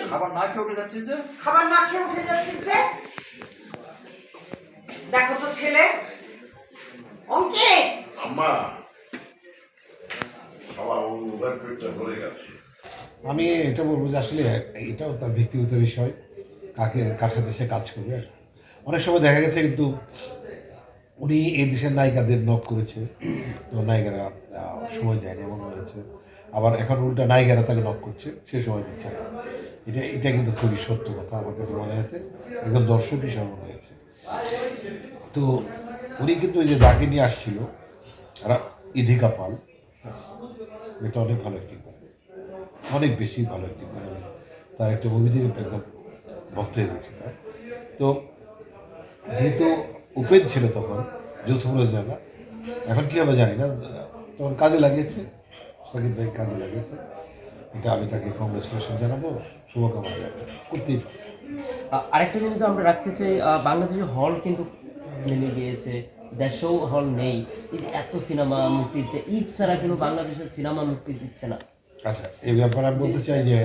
খাবার না খেয়ে উঠে যাচ্ছেন যে? খাবার না খেয়ে উঠে যাচ্ছেন যে? দেখো তো ছেলে অঙ্কিত। আম্মা, আমার উদয় পেটটা ভরে গেছে। আমি এটা বলবো যে আসলে এটাও তার ব্যক্তিগত বিষয়, কার সাথে সে কাজ করবে। অনেক সময় দেখা গেছে কিন্তু উনি এই দেশের নায়িকাদের নক করেছে, তো নায়িকারা সময় দেয়নি এমন হয়েছে। আবার এখন উল্টা নায়িকারা তাকে নক করছে, সে সময় দিচ্ছে না। এটা কিন্তু খুবই সত্য কথা আমার কাছে মনে হয়েছে, একজন দর্শক হিসাবে মনে হয়েছে। তো উনি কিন্তু ওই যে যাকে নিয়ে আসছিল ইধিকা পাল, এটা অনেক ভালো অ্যাক্টিং করে, অনেক বেশি ভালো অ্যাক্টিং করে। আমি তার একটা মুভি থেকে একদম ভক্ত হয়ে গেছি তার। তো যেহেতু উপেন ছিল তখন যৌথ প্রযোজনা, এখন কী হবে জানি না, তখন কাজে লাগিয়েছে, সাকিব ভাই কাজে লাগিয়েছে। এটা আমি তাকে কংগ্রেচুলেশন জানাবো, শুভকামনা জানাবো, করতেই পারি। আরেকটা জিনিস আমরা রাখতে চাই, বাংলাদেশের হল কিন্তু নেমে গিয়েছে, দেশেও হল নেই। এত সিনেমা মুক্তি দিচ্ছে, ঈদ ছাড়া কিন্তু বাংলাদেশের সিনেমা মুক্তি দিচ্ছে না। আচ্ছা, এই ব্যাপারে আমি বলতে চাই যে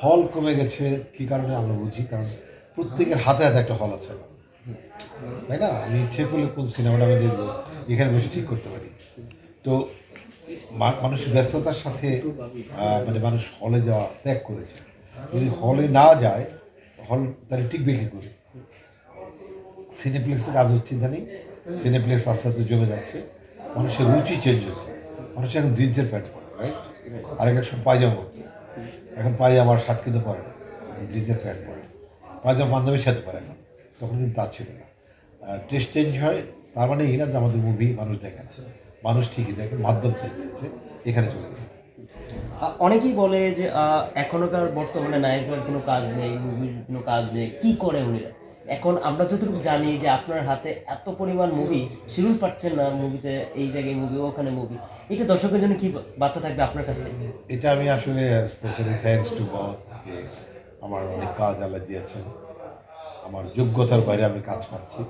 হল কমে গেছে কী কারণে আমরা বুঝি, কারণ প্রত্যেকের হাতে হাতে একটা হল আছে, তাই না? আমি ইচ্ছে করলে কোন সিনেমাটা আমি দেখবো এখানে বসে ঠিক করতে পারি। তো মানুষের ব্যস্ততার সাথে মানে মানুষ হলে যাওয়া ত্যাগ করেছে। যদি হলে না যায়, হল তাহলে টিকবে কী করে? সিনেপ্লেক্সে কাজ হচ্ছে ইদানিং, সিনেপ্লেক্স আস্তে আস্তে জমে যাচ্ছে, মানুষের রুচি চেঞ্জ হচ্ছে। মানুষ এখন জিন্সের প্যান্ট পরে, রাইট? আরেক এক সময় পায়জামা পরতো, এখন পায়জামার শার্ট কিন্তু পরে না, এখন জিন্সের প্যান্ট পরে, পায়জামা পাঞ্জাবির সাথে পরে এখন, তখন কিন্তু তা ছিল না। টেস্ট চেঞ্জ হয়, তার মানে এই না যে আমাদের মুভি মানুষ দেখে না, মানুষ ঠিকই দেখে, মাধ্যম চেঞ্জ হয়েছে, এখানে চলে গেছে। অনেকেই বলে যে এখনকার বর্তমানে নায়কের কোনো কাজ নেই, মুভির কোনো কাজ নেই, কি করে উনি? এখন আমরা যতটুকু জানি যে আপনার হাতে এত পরিমাণ মুভি, শিডিউল পাচ্ছেন না মুভিতে, এই জায়গায় মুভি, ওখানে মুভি, এটা দর্শকের জন্য কি বার্তা থাকবে আপনার কাছে? এটা আমি আসলে স্পেশালি থ্যাঙ্কস টু গড, যে আমার অনেক কাজ আল্লাহ দিয়েছেন, আমার যোগ্যতার বাইরে আমি কাজ পাচ্ছি।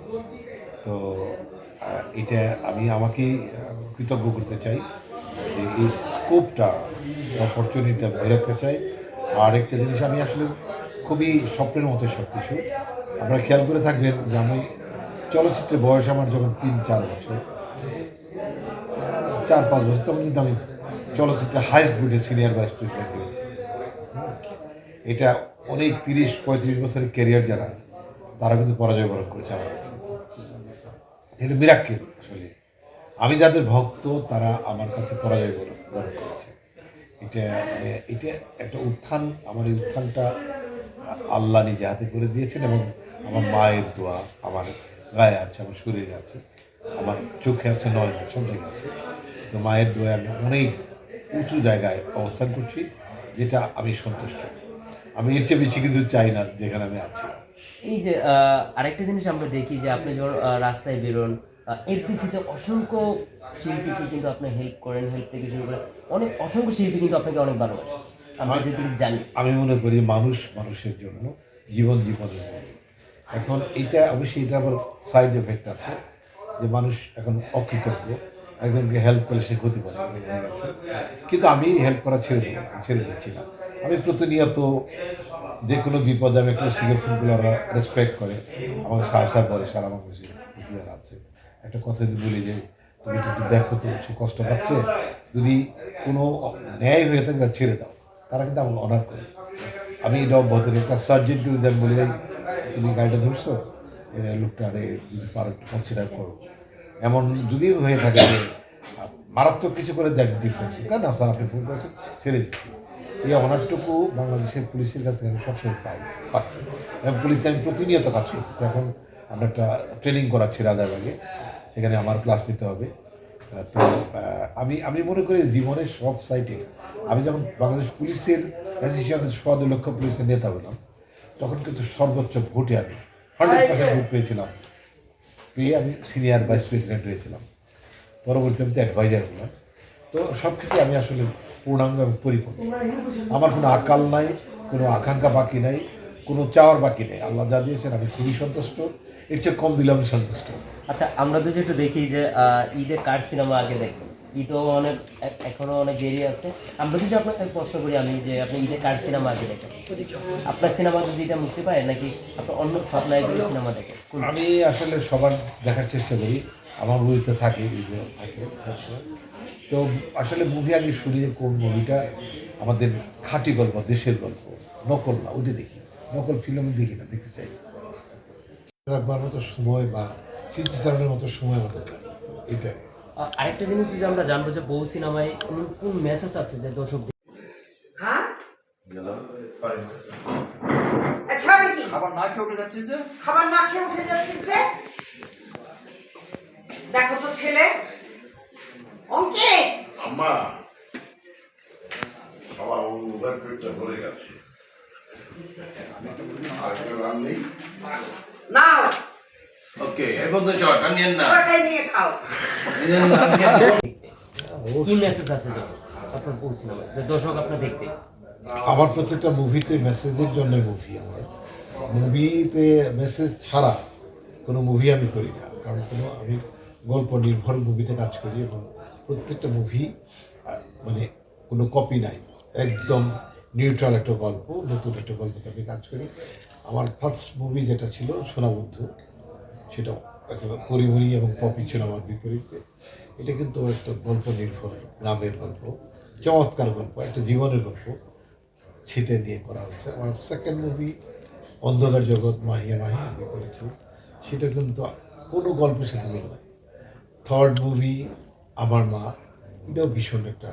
তো এটা আমি আমাকেই কৃতজ্ঞ করতে চাই যে এই স্কোপটা, অপরচুনিটিটা ধরে রাখতে চাই। আর একটা জিনিস, আমি আসলে খুবই স্বপ্নের মতো সব কিছু। আপনারা খেয়াল করে থাকবেন যে আমি চলচ্চিত্রের বয়স আমার যখন 3-4 বছর, 4-5 বছর, তখন কিন্তু আমি চলচ্চিত্রে হাইস্ট গ্রেডে সিনিয়র ভাইস প্রেসিডেন্ট হয়েছি। এটা অনেক 30-35 বছরের ক্যারিয়ার যারা, তারা কিন্তু পরাজয় বরণ করেছে আমার কাছে। এটা মিরাক্কেল আসলে। আমি যাদের ভক্ত তারা আমার কাছে পরাজয় বরণ করেছে। এটা একটা উত্থান, আমার এই উত্থানটা আল্লাহ নিজে হাতে করে দিয়েছেন, এবং আমার মায়ের দোয়া আমার গায়ে আছে, আমার শরীরে আছে, আমার চোখে আছে, নয়নে আছে, সব জায়গায় আছে। তো মায়ের দোয়া আমি অনেক উঁচু জায়গায় অবস্থান করছি, যেটা আমি সন্তুষ্ট। আমি এর চেয়ে বেশি কিছু চাই না যেখানে আমি আছি। এই যে আরেকটা জিনিস আমরা দেখি যে আপনি যখন রাস্তায় বেরোন, এফডিসিতে অসংখ্য শিল্পীকে কিন্তু আপনি হেল্প করেন, হেল্প থেকে শুরু করে অনেক অসংখ্য শিল্পী কিন্তু আপনাকে অনেক ভালোবাসে, আমরা যেটুকু জানি। আমি মনে করি মানুষ মানুষের জন্য, জীবন জীবনের জন্য। এখন এটা অবশ্যই, এটা আবার সাইড এফেক্ট আছে, যে মানুষ এখন অকৃতজ্ঞ, একজনকে হেল্প করলে সে ক্ষতি করে হয়ে গেছে। কিন্তু আমি হেল্প করা ছেড়ে দিচ্ছি না। আমি প্রতিনিয়ত যে কোনো বিপদে আমি একটু সিগারেটগুলো রেসপেক্ট করে আমাকে সার বলে, সারা বাংলাদেশে যারা আছে, একটা কথা যদি বলি যে তুমি একটু দেখো তো, সে কষ্ট পাচ্ছে, যদি কোনো ন্যায় হয়ে থাকে তার ছেড়ে দাও, তারা কিন্তু আমাকে অনার করে। আমি এটা অব্যাহত একটা সার্জেন্টকে যদি আমি বলে যাই তুমি গাড়িটা ধরছো, লোকটা আরে যদি পারো একটু কনসিডার করো, এমন যদি হয়ে থাকে যে মারাত্মক কিছু করে, দ্যাট ডিফারেন্স, কারণ না স্যার আপনি ফোন করেছেন, ছেড়ে দিচ্ছি। এই অনারটুকু বাংলাদেশের পুলিশের কাছ থেকে আমি সবসময় পাচ্ছি, এবং পুলিশকে আমি প্রতিনিয়ত কাজ করতেছি। এখন আমরা একটা ট্রেনিং করাচ্ছি রাজারবাগে, সেখানে আমার ক্লাস নিতে হবে। তো আমি মনে করি জীবনের সব সাইটে, আমি যখন বাংলাদেশ পুলিশের অ্যাসোসিয়েশনের 2 লক্ষ পুলিশের নেতা হলাম, তখন কিন্তু সর্বোচ্চ ভোটে আমি 100% ভোট পেয়েছিলাম, পেয়ে আমি সিনিয়র ভাইস প্রেসিডেন্ট হয়েছিলাম, পরবর্তীতে আমি অ্যাডভাইজার হলাম। তো সব কিছু আমি আসলে পূর্ণাঙ্গ এবং পরিপূর্ণ। আমার কোনো আকাল নাই, কোনো আকাঙ্ক্ষা বাকি নাই, কোনো চাওয়ার বাকি নেই। আল্লাহ যা দিয়েছেন আমি খুবই সন্তুষ্ট, এর চেয়ে কম দিলে আমি সন্তুষ্ট। আচ্ছা, আমরা তো একটু দেখি যে ঈদে কার সিনেমা আগে দেখবেন? ঈদও অনেক এখনো অনেক দেরি আছে। আমরা যদি আপনাকে প্রশ্ন করি আমি যে আপনি ঈদে কার সিনেমা আগে দেখেন? আপনার সিনেমা যদি এটা মুক্তি পায় নাকি আপনার অন্য সব নায়কের সিনেমা দেখেন? আমি আসলে সবার দেখার চেষ্টা করি, আমার বইতে থাকে ঈদে থাকে সবসময়। তো আসলে মুভি আগে শুনি যে কোন মুভিটা আমাদের খাঁটি গল্প, দেশের গল্প, নকল না, ওইটা দেখি। নকল ফিল্ম দেখি না, দেখতে চাই রাখবার মতো সময় বা স্মৃতিচারণের মতো সময় আমাদের নাই, এটাই। আরেকটা জিনিস যদি আমরা জানবো যে বউ সিনেমায় কোন মেসেজ আছে যে দর্শক হ্যাঁ আচ্ছা কি খাবার না খেয়ে উঠে যাচ্ছেন যে? খাবার না খেয়ে উঠে যাচ্ছেন যে? দেখো তো ছেলে অঙ্কিত আম্মা আমার উদার পেটটা ভরে গেছে। আরেকটা রান নেই? নাও ওকে এর মধ্যে চট আর নিয়েন না। ওটাই নিয়ে খাও। কি মেসেজ আছে যে আপনার বউ সিনেমায় যে দর্শক আপনার দেখবে? আমার প্রত্যেকটা মুভিতে মেসেজের জন্য মুভি। আমার মুভিতে মেসেজ ছাড়া কোনো মুভি আমি করি না, কারণ কোনো আমি গল্প নির্ভর মুভিতে কাজ করি এবং প্রত্যেকটা মুভি মানে কোনো কপি নাই, একদম নিউট্রাল একটা গল্প, নতুন একটা গল্পতে আমি কাজ করি। আমার ফার্স্ট মুভি যেটা ছিল সোনাবন্ধু, সেটা একেবারে পরিমণি এবং পপি ছিল আমার বিপরীতে। এটা কিন্তু একটা গল্প নির্ভর গ্রামের গল্প, চমৎকার গল্প, একটা জীবনের গল্প, সেটা নিয়ে করা হয়েছে। আমার সেকেন্ড মুভি অন্ধকার জগৎ মাহিয়া মাহি আমি করেছি, সেটা কিন্তু কোনো গল্পের সাথে মিল নাই। থার্ড মুভি আমার মা, এটাও ভীষণ একটা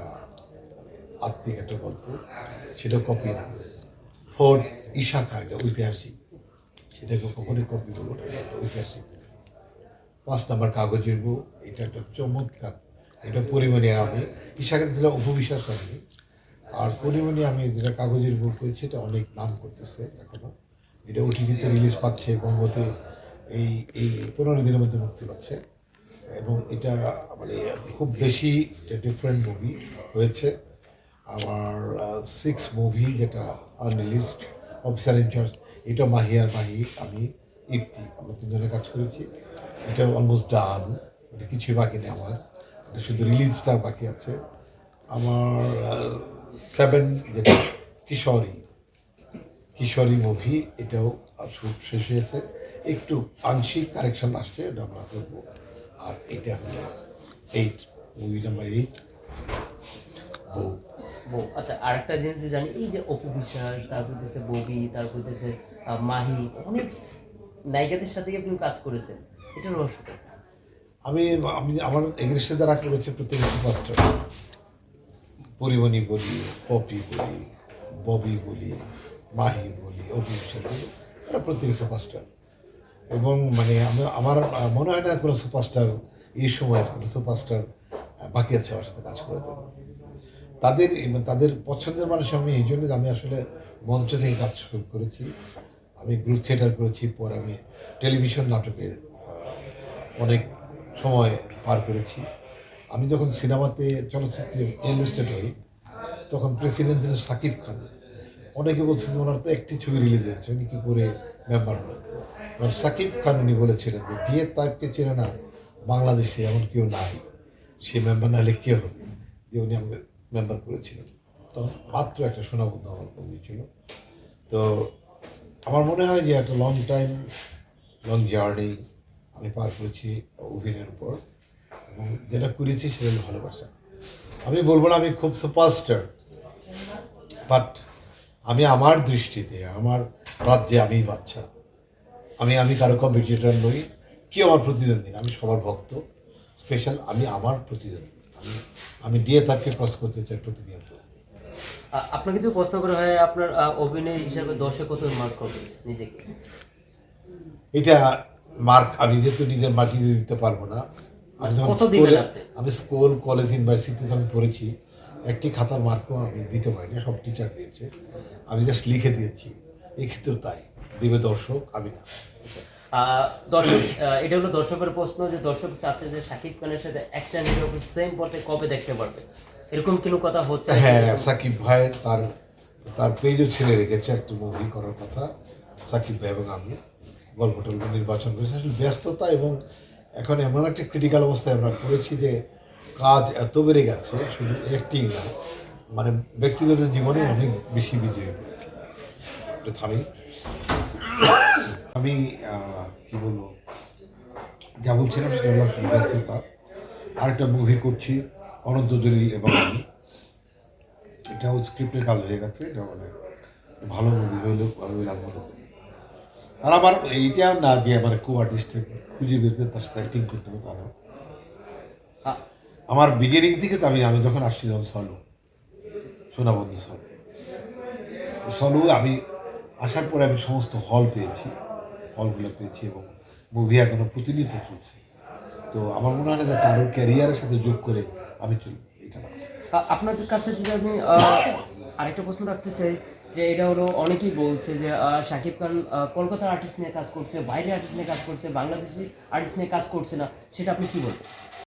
আত্মিক একটা গল্প, সেটা কপি না। ফোর্থ ঈশা খা, এটা ঐতিহাসিক, সেটাকে কখনোই কপি করবো না, এটা ঐতিহাসিক। 5 নাম্বার কাগজের বউ, এটা একটা চমৎকার, এটা পরিমাণে আমি ঈশাকে ছিল উপবিশ্বাস আমি, আর পরিমাণে আমি যেটা কাগজের বউ করেছি এটা অনেক নাম করতেছে এখনো। এটা ওটিটিতে রিলিজ পাচ্ছে, বঙ্গতে এই এই 15 দিনের মধ্যে মুক্তি পাচ্ছে এবং এটা মানে খুব বেশি ডিফারেন্ট মুভি হয়েছে। আমার 6 মুভি যেটা আনরিলিজড, অফিসার ইনচার্জ, এটা মাহিয়ার মাহি, আমি ইপ্তি, আমরা 3 জনে কাজ করেছি। এটা অলমোস্ট ডান, এটা কিছুই বাকি নেই আমার, এটা শুধু রিলিজটা বাকি আছে। আমার 7 যেটা কিশোরী মুভি, এটাও শুট শেষ হয়েছে, একটু আংশিক কারেকশন আসছে, এটা আমরা করবো। আর এটা হলো 8 মুভি নাম্বার 8 বউ। বউ, আচ্ছা আরেকটা জিনিস যে জানি, এই যে অপু বিশ্বাস, তারপর হচ্ছে ববি, তারপর হচ্ছে মাহি, অনেক নায়িকাদের সাথে আপনি কাজ করেছেন, এটা রহস্যটা? আমি আমি আমার ইংলিশে যারা করেছে প্রত্যেক সুপারস্টার, পরিমণি বলি, পপি বলি, ববি বলি, মাহি বলি, অভিষেক বলি, এরা প্রত্যেকে সুপারস্টার। এবং মানে আমার মনে হয় না কোনো সুপারস্টার এই সময়ের কোনো সুপারস্টার বাকি আছে আমার সাথে কাজ করার জন্য। তাদের পছন্দের মানুষ আমি, এই জন্য আমি আসলে মঞ্চ থেকে কাজ করেছি, আমি গ্রুপ থিয়েটার করেছি, পর আমি টেলিভিশন নাটকে অনেক সময় পার করেছি। আমি যখন সিনেমাতে চলচ্চিত্রে এনলিস্টেড হই তখন প্রেসিডেন্ট ছিলেন সাকিব খান। অনেকে বলছে যে ওনার তো একটি ছবি রিলিজ হয়েছে, উনি কী করে মেম্বার হন। সাকিব খান উনি বলেছিলেন যে ডিএ তাইবকে চেনে না বাংলাদেশে এমন কেউ নাই, সে মেম্বার না হলে কে হবে, যে উনি আমাকে মেম্বার করেছিলেন। তখন মাত্র একটা সোনাবন্ধু আমার মুভি ছিল। তো আমার মনে হয় যে একটা লং জার্নি আমি পার করেছি অভিনয়ের উপর, এবং যেটা করেছি সেটা হলো ভালোবাসা। আমি বলবো না আমি খুব সুপারস্টার, বাট আমি আমার দৃষ্টিতে আমার রাজ্যে আমি বাচ্চা, আমি কারো কম্পিটিটর নই, কেউ আমার প্রতিদ্বন্দ্বী, আমি সবার ভক্ত। স্পেশাল আমি আমার প্রতিদ্বন্দ্বী, আমি ডিএ তাকে ক্রস করতে চাই প্রতিনিয়ত। আপনাকে যদি প্রশ্ন করা হয় আপনার অভিনয় হিসাবে 10-এ কত মার্ক করবেন নিজেকে? এটা মার্ক আমি যেহেতু নিজের মাটি দিয়ে দিতে পারবো না। আমি স্কুল কলেজ ইউনিভার্সিটিতে যখন পড়েছি একটি খাতার মার্কও আমি দিতে পারিনি, সব টিচার দিয়েছে, আমি জাস্ট লিখে দিয়েছি। এক্ষেত্রেও তাই, দেবে দর্শক, আমি না। দর্শক, এটা হলো দর্শকের প্রশ্ন যে দর্শক চাচ্ছে যে শাকিব খানের সাথে অ্যাকশন হিরো সেম পথে কবে দেখতে পারবে, এরকম কোনো কথা হচ্ছে? হ্যাঁ, সাকিব ভাই তার পেজও ছেড়ে রেখেছে একটা মুভি করার কথা। সাকিব ভাই এবং আমি গল্প টল্প নির্বাচন করেছি, আসলে ব্যস্ততা এবং এখন এমন একটা ক্রিটিক্যাল অবস্থায় আমরা পড়েছি যে কাজ এত বেড়ে গেছে, শুধু অ্যাক্টিং না, মানে ব্যক্তিগত জীবনে অনেক বেশি বিজি হয়ে পড়েছে। একটু থামি। আমি কি বলবো, যা বলছিলাম সেটা হলো আসলে ব্যস্ততা। আরেকটা মুভি করছি অনন্ত জলিল এবং আমি, এটাও স্ক্রিপ্টের কাজ হয়ে গেছে, এটা মানে ভালো মুভি হইলেও ভালো হইলে আমি মনে করি। আর আমার এইটা না যে আমার কো আর্টিস্ট খুঁজে বের করে তার সাথে অ্যাক্টিং করতে হবে তা না। আ- আমার বিগিনিং থেকে তো আমি যখন আসছি যখন সোনাবন্ধু সলু আমি আসার পরে আমি সমস্ত হলগুলো পেয়েছি এবং মুভি এখনো প্রতিনিয়ত চলছে। তো আমার মনে হয় না যে কারোর ক্যারিয়ারের সাথে যোগ করে আমি চলবো, এটা না। আপনাদের কাছে যদি আমি আরেকটা প্রশ্ন রাখতে চাই, যে এটা হলো অনেকেই বলছে যে শাকিব খান কলকাতার আর্টিস্ট নিয়ে কাজ করছে, বাইরের আর্টিস্ট নিয়ে কাজ করছে, বাংলাদেশি আর্টিস্ট নিয়ে কাজ করছে না, সেটা আপনি কি বলবেন?